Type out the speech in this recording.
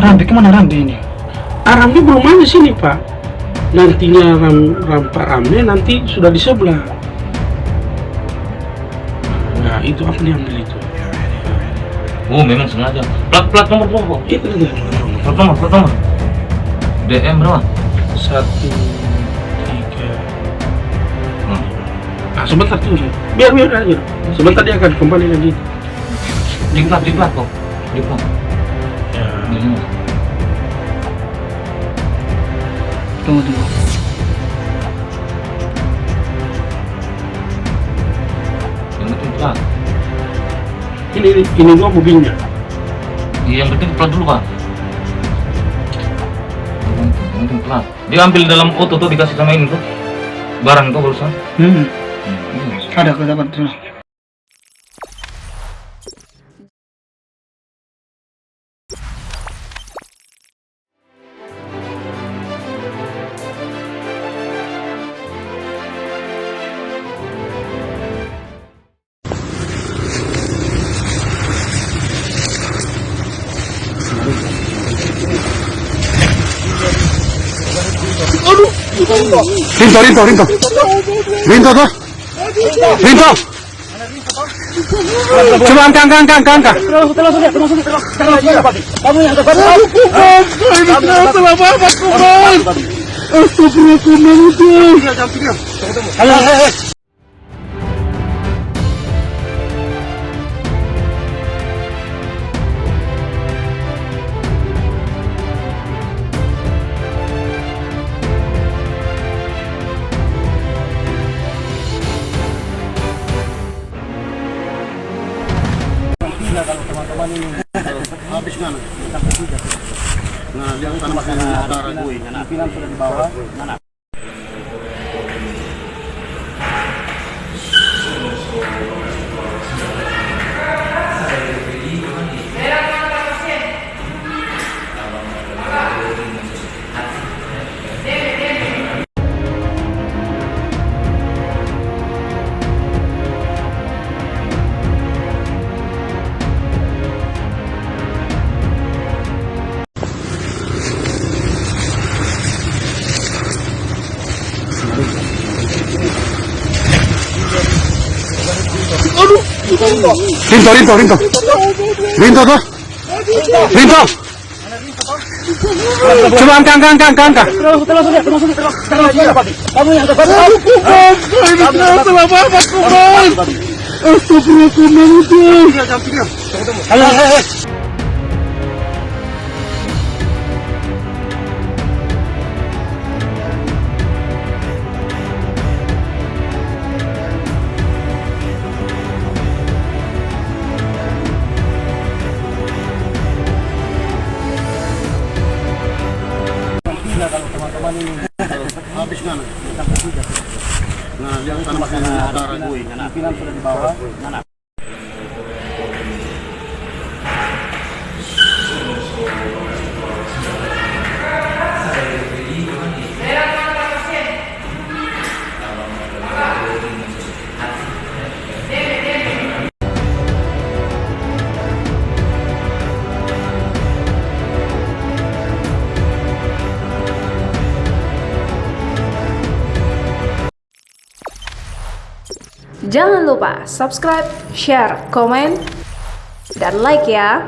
Rambi kemana Rambi ini? Rambi belum ada sini Pak. Nantinya Pak Rambi nanti sudah di sebelah. Nah itu apa diambil itu? Oh memang sengaja. Plat nomor berapa? Itu dia. Plat nomor. DM berapa? 1, 3. Sebentar tuh. Biar aja. Sebentar dia akan kembali lagi. Diklat kok. Diklat. Ya. Tunggu. Yang penting plat. Ini dua mobilnya. Iya, yang penting plat dulu Pak. Yang penting plat. Dia ambil dalam auto tuh, dikasih sama ini tuh. Barang tuh barusan. Ada aku dapat tuh. Rinto. Coba angkat. Kamu yang dapat. Kalau teman-teman ini habis mana? Sampai 3. Nah, yang tanpa utara gue. Pimpinan sudah dibawa. Mana? Rinto. Coba angkat. Kamu yang dapat. Kalau teman-teman ini habis mana? Sampai 3. Nah, yang tanpa utara gue. Pimpinan sudah dibawa. Mana? Jangan lupa subscribe, share, komen, dan like ya.